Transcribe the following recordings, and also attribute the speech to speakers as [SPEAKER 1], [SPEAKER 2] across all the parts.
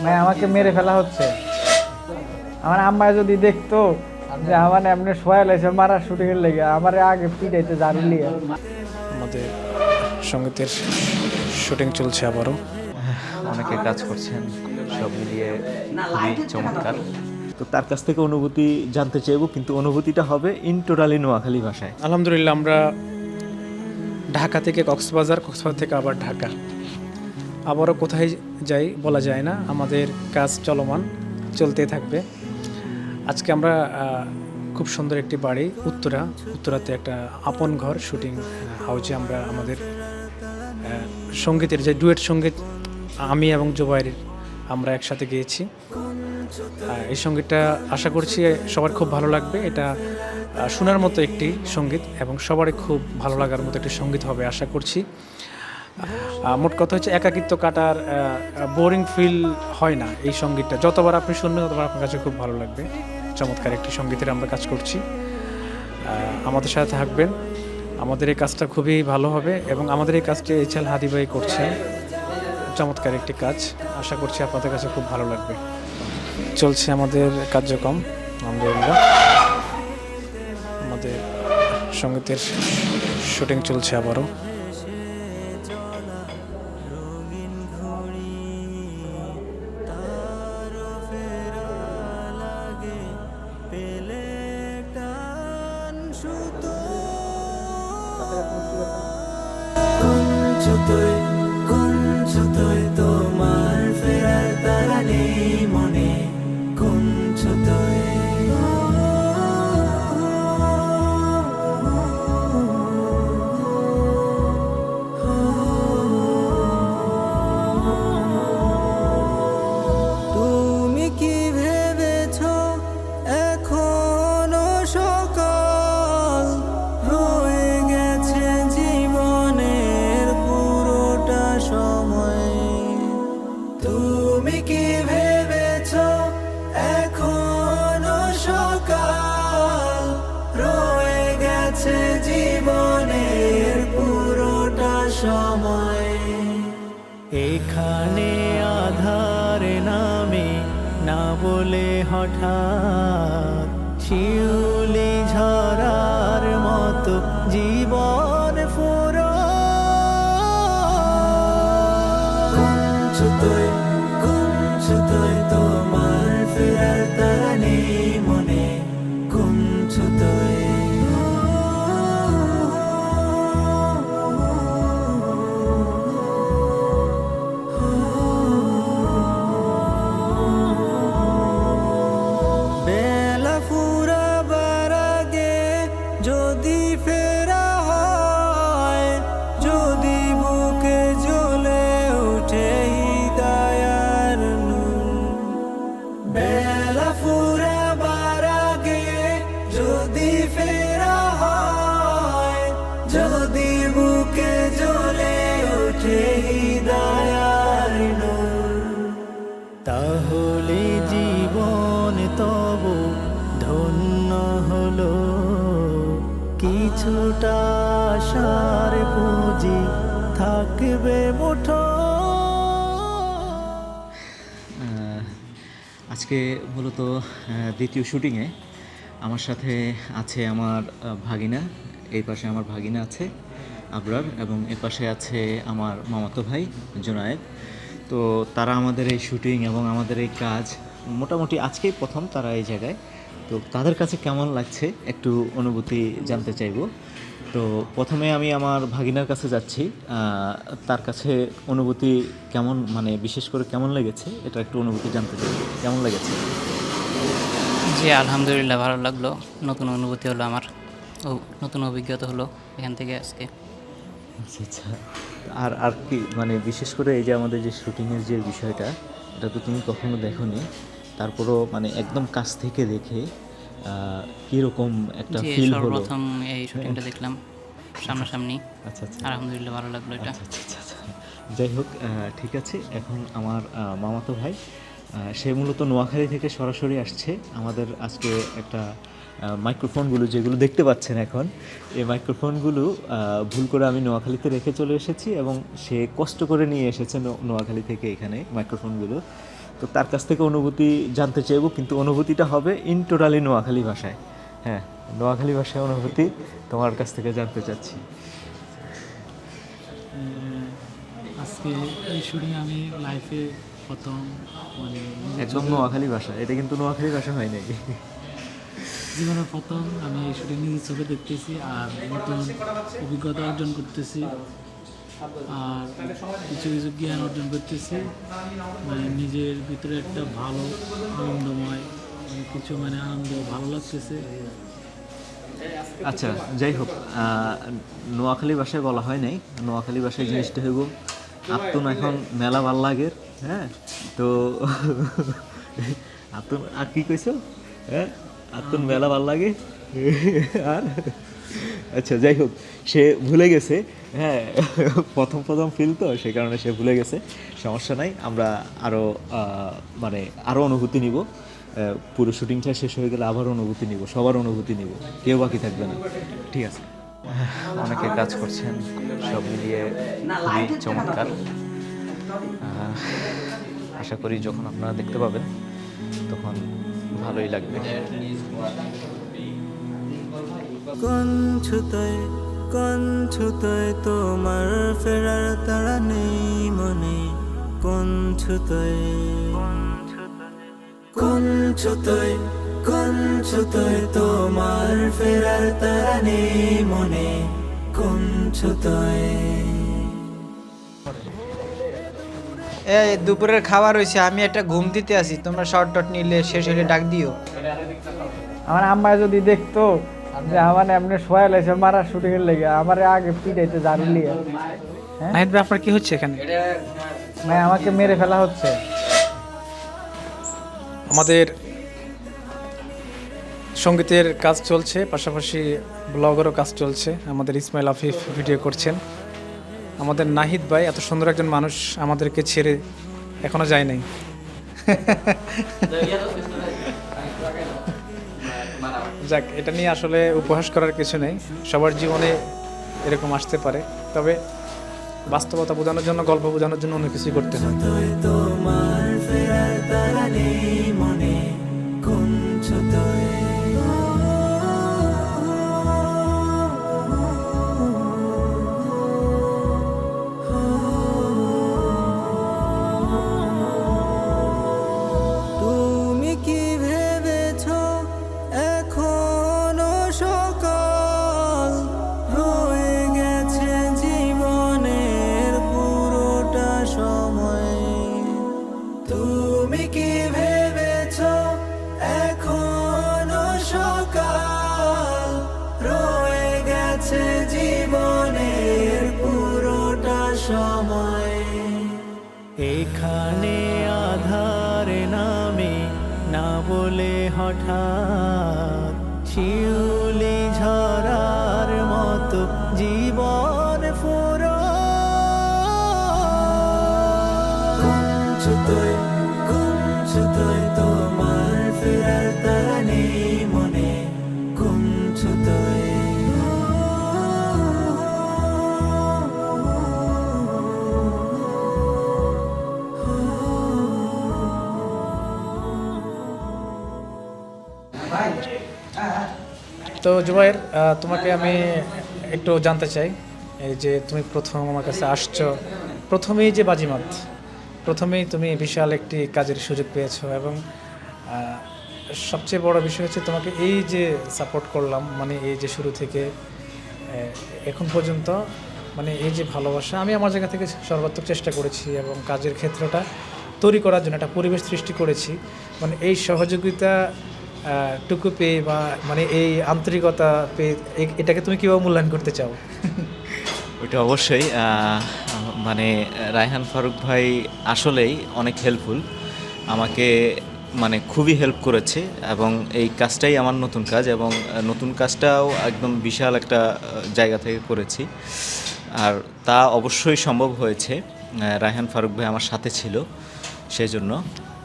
[SPEAKER 1] মানে আমাকে মেরে ফেলা হচ্ছে। আমার আম্মা যদি দেখতো যে আমার এমনি সোয়া লাইছে মারা শুটিংয়ের লেগে আমার আগে পিটাইতে জারু লিয়ে।
[SPEAKER 2] আমাদের সঙ্গীতের শুটিং চলছে আবারও।
[SPEAKER 3] অনেকে কাজ করছেন, সব মিলিয়ে খুবই চমৎকার। তো তার কাছ থেকে অনুভূতি জানতে চাইবো, কিন্তু অনুভূতিটা হবে ইন টোটালি নোয়াখালী ভাষায়।
[SPEAKER 2] আলহামদুলিল্লাহ, আমরা ঢাকা থেকে কক্সবাজার, কক্সবাজার থেকে আবার ঢাকা, আবারও কোথায় যাই বলা যায় না। আমাদের কাজ চলমান, চলতে থাকবে। আজকে আমরা খুব সুন্দর একটি বাড়ি উত্তরাতে একটা আপন ঘর শুটিং হাউসে আমরা আমাদের সঙ্গীতের যে ডুয়েট সঙ্গীত আমি এবং জুবাইর আমরা একসাথে গিয়েছি। এই সঙ্গীতটা আশা করছি সবার খুব ভালো লাগবে। এটা শোনার মতো একটি সঙ্গীত এবং সবারই খুব ভালো লাগার মতো একটি সঙ্গীত হবে আশা করছি। মোট কথা হচ্ছে একাকিত্ব কাটার বোরিং ফিল হয় না। এই সঙ্গীতটা যতবার আপনি শুনবেন ততবার আপনার কাছে খুব ভালো লাগবে। চমৎকার একটি সঙ্গীতের আমরা কাজ করছি, আমাদের সাথে থাকবেন। আমাদের এই কাজটা খুবই ভালো হবে এবং আমাদের এই কাজটি এইচএল হাদি ভাই করছেন। চমৎকার একটি কাজ, আশা করছি আপনাদের কাছে খুব ভালো লাগবে। চলছে আমাদের কার্যক্রম, আলহামদুলিল্লাহ। আমাদের সঙ্গীতের শুটিং চলছে আবারও।
[SPEAKER 4] কুঞ্চতই তোমার ফেরার তারা নেই মনে, কুঞ্চতই তুমি কি ভেবেছো এখনো সকাল রয়ে গেছে জীবনের পুরোটা সময়? তুমি কি ভেবেছো এখনো সকাল রয়ে গেছে জীবনের পুরোটা সময়? এখানে আধার নামে না বলে হঠাৎ শিউলি ঝরার মতো জীবন ফুরো। কুঞ্চতই তোমার ফেরার তারা নেই মনে, কুঞ্চতই বেলা ফুরাবার আগে যদি ফেরা হয়, যদি বুকে জ্বলে ওঠে হিদায়ার নূর। বেলা ফুরাবার আগে যদি ফেরা হয়, যদি বুকে জ্বলে ওঠে হিদায়ার নূর, তাহলে জীবন তবু ধন্য হলো। কিছুটা আশার পুঁজি থাকবে মুঠো।
[SPEAKER 3] আজকে মূলত দ্বিতীয় শুটিংয়ে আমার সাথে আছে আমার ভাগিনা। এই পাশে আমার ভাগিনা আছে আবরার, এবং এ পাশে আছে আমার মামাতো ভাই জুনায়েদ। তো তারা আমাদের এই শুটিং এবং আমাদের এই কাজ মোটামুটি আজকেই প্রথম তারা এই জায়গায়। তো তাদের কাছে কেমন লাগছে একটু অনুভূতি জানতে চাইবো। তো প্রথমে আমি আমার ভাগিনার কাছে যাচ্ছি, তার কাছে অনুভূতি কেমন, মানে বিশেষ করে কেমন লেগেছে এটা একটু অনুভূতি জানতে চাই। কেমন লেগেছে?
[SPEAKER 5] জি আলহামদুলিল্লাহ, ভালো লাগলো। নতুন অনুভূতি হলো আমার, নতুন অভিজ্ঞতা হলো এখান থেকে আজকে।
[SPEAKER 3] আচ্ছা আচ্ছা। আর আর কি মানে বিশেষ করে এই যে আমাদের যে শুটিংয়ের যে বিষয়টা, এটা তো তুমি কখনো দেখোনি, তারপরও মানে একদম কাছ থেকে দেখে কীরকম একটা
[SPEAKER 5] জি
[SPEAKER 3] ফিল হলো?
[SPEAKER 5] সর্বপ্রথম এই শুটিংটা দেখলাম সামনাসামনি,
[SPEAKER 3] আচ্ছা আচ্ছা
[SPEAKER 5] আলহামদুলিল্লাহ ভালো লাগলো এটা।
[SPEAKER 3] আচ্ছা আচ্ছা আচ্ছা। যাই হোক, ঠিক আছে। এখন আমার মামাতো ভাই, সে মূলত নোয়াখালী থেকে সরাসরি আসছে আমাদের আজকে একটা মাইক্রোফোনগুলো যেগুলো দেখতে পাচ্ছেন এখন, এই মাইক্রোফোনগুলো ভুল করে আমি নোয়াখালীতে রেখে চলে এসেছি এবং সে কষ্ট করে নিয়ে এসেছে নোয়াখালী থেকে এখানে মাইক্রোফোনগুলো। তো তার কাছ থেকে অনুভূতি জানতে চাইবো, কিন্তু অনুভূতিটা হবে ইন টোটালি নোয়াখালী ভাষায়। হ্যাঁ, নোয়াখালী ভাষায় অনুভূতি তোমার কাছ থেকে জানতে চাচ্ছি।
[SPEAKER 6] আজকে এই শুটিং আমি লাইফে প্রথম মানে নিজের
[SPEAKER 3] একদম নোয়াখালী ভাষা, এটা কিন্তু নোয়াখালী ভাষা হয় নাকি?
[SPEAKER 6] জীবনের প্রথম আমি এই শুটিং নিজের চোখে দেখতেছি আর নতুন অভিজ্ঞতা অর্জন করতেছি আর কিছু কিছু জ্ঞান অর্জন করতেছি, মানে নিজের ভিতরে একটা ভালো আনন্দময় কিছু মানে আনন্দ ভালো লাগতেছে।
[SPEAKER 3] আচ্ছা, যাই হোক, নোয়াখালী ভাষায় বলা হয় নাই, নোয়াখালী ভাষায় জিনিসটা হইব আত্মন এখন মেলা ভাল লাগের। হ্যাঁ, তো আত্মন আর কি কইছো? হ্যাঁ, আত্মন মেলা ভাল লাগে। আর আচ্ছা, যাই হোক, সে ভুলে গেছে। হ্যাঁ, প্রথম ফিল তো, সে কারণে সে ভুলে গেছে। সমস্যা নাই, আমরা আরও মানে আরও অনুভূতি নিব। পুরো শুটিংটা শেষ হয়ে গেলে আবার অনুভূতি নিব, সবার অনুভূতি নিব, কেউ বাকি থাকবে না। ঠিক আছে, অনেকে কাজ করছেন, সব মিলিয়ে খুবই চমৎকার। আশা করি যখন আপনারা দেখতে পাবেন তখন ভালোই লাগবে।
[SPEAKER 4] কোন ছুতোয় তোমার ফেরার তাড়া নেই মনে, কোন ছুতোয় তোমার ফেরার তাড়া নেই মনে, কোন ছুতোয়।
[SPEAKER 1] এই দুপুরের খাবার হয়েছে, আমি একটা ঘুম দিতে আসি, তোমরা শর্ট টট নিলে শেষ হলে ডাক দিও। আমার আম্মা যদি দেখতো যে আমার এমনি শোয়া লাইছে মারা শুটিং এর লেগে, আমার আগে পিটাইতে জারু লিয়ে।
[SPEAKER 2] নাহিদ ভাই, আপনার কি হচ্ছে এখানে?
[SPEAKER 1] মানে আমাকে মেরে ফেলা হচ্ছে।
[SPEAKER 2] আমাদের সঙ্গীতের কাজ চলছে, পাশাপাশি ব্লগেরও কাজ চলছে। আমাদের ইসমাইল আফিফ ভিডিও করছেন। আমাদের নাহিদ ভাই এত সুন্দর একজন মানুষ আমাদেরকে ছেড়ে এখনো যায় নাই। যাক, এটা নিয়ে আসলে উপহাস করার কিছু নেই, সবার জীবনে এরকম আসতে পারে। তবে বাস্তবতা বোঝানোর জন্য, গল্প বোঝানোর জন্য অনেক কিছুই করতে হয়।
[SPEAKER 4] তোমার ফেরার তাড়া নেই মনে, কোন ছুতোয়। তুমি কি ভেবেছো এখনো সকাল, রয়ে গেছে জীবনের পুরোটা সময়। তুমি কি ভেবেছো এখনো সকাল, রয়ে গেছে জীবনের পুরোটা সময়। এখানে আধারে নামে না বলে হঠাৎ শিউলি ঝরার মতো জীবন ফুরো। কোন ছুতোয় তোমার ফেরার তাড়া নেই মনে, কোন ছুতোয়।
[SPEAKER 2] তো জুবাইর, তোমাকে আমি একটু জানতে চাই, এই যে তুমি প্রথম আমার কাছে আসছো, প্রথমেই যে বাজিমাত, প্রথমেই তুমি বিশাল একটি কাজের সুযোগ পেয়েছো, এবং সবচেয়ে বড় বিষয় হচ্ছে তোমাকে এই যে সাপোর্ট করলাম, মানে এই যে শুরু থেকে এখন পর্যন্ত, মানে এই যে ভালোবাসা, আমি আমার জায়গা থেকে সর্বাত্মক চেষ্টা করেছি এবং কাজের ক্ষেত্রটা তৈরি করার জন্য একটা পরিবেশ সৃষ্টি করেছি। মানে এই সহযোগিতা টুকু পেয়ে বা মানে এই আন্তরিকতা পেয়ে এটাকে তুমি কীভাবে মূল্যায়ন করতে চাও?
[SPEAKER 3] ওইটা অবশ্যই মানে রায়হান ফারুক ভাই আসলেই অনেক হেল্পফুল, আমাকে মানে খুবই হেল্প করেছে। এবং এই কাজটাই আমার নতুন কাজ, এবং নতুন কাজটাও একদম বিশাল একটা জায়গা থেকে করেছি। আর তা অবশ্যই সম্ভব হয়েছে, রায়হান ফারুক ভাই আমার সাথে ছিল, সেজন্য।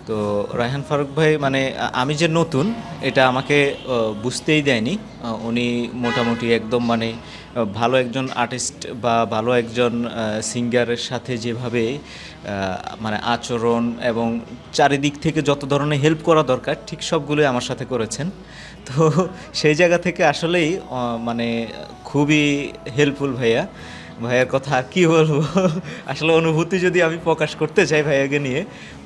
[SPEAKER 3] তো রায়হান ফারুক ভাই মানে আমি যে নতুন এটা আমাকে বুঝতেই দেয়নি। উনি মোটামুটি একদম মানে ভালো একজন আর্টিস্ট বা ভালো একজন সিঙ্গারের সাথে যেভাবে মানে আচরণ এবং চারিদিক থেকে যত ধরনের হেল্প করা দরকার ঠিক সবগুলোই আমার সাথে করেছেন। তো সেই জায়গা থেকে আসলেই মানে খুবই হেল্পফুল ভাইয়া। ভাইয়ার কথা আর কি বলবো, আসলে অনুভূতি যদি আমি প্রকাশ করতে চাই ভাইয়াকে নিয়ে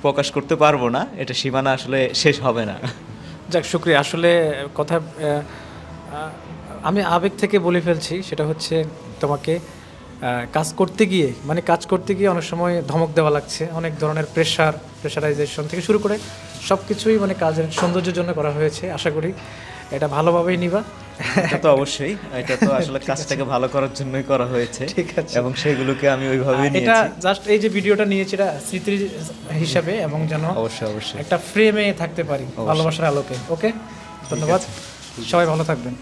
[SPEAKER 3] প্রকাশ করতে পারবো না, এটা সীমানা আসলে শেষ হবে না।
[SPEAKER 2] যাক, শুক্রিয়া। আসলে কথা আমি আবেগ থেকে বলে ফেলছি, সেটা হচ্ছে তোমাকে কাজ করতে গিয়ে অনেক সময় ধমক দেওয়া লাগছে, অনেক ধরনের প্রেশারাইজেশন থেকে শুরু করে সব কিছুই মানে কাজের সৌন্দর্যের জন্য করা হয়েছে। আশা করি এটা ভালোভাবেই নিবা।
[SPEAKER 3] এটা তো অবশ্যই, এটা তো আসলে কাজটাকে ভালো করার জন্যই করা হয়েছে,
[SPEAKER 2] ঠিক আছে।
[SPEAKER 3] এবং সেগুলোকে আমি ওইভাবেই
[SPEAKER 2] এটা
[SPEAKER 3] নিয়েছি।
[SPEAKER 2] জাস্ট এই যে ভিডিওটা নিয়েছি এটা স্মৃতি হিসাবে, এবং যেন
[SPEAKER 3] অবশ্যই
[SPEAKER 2] একটা ফ্রেমে থাকতে পারি ভালোবাসার আলোকে। ওকে, ধন্যবাদ, সবাই ভালো থাকবেন।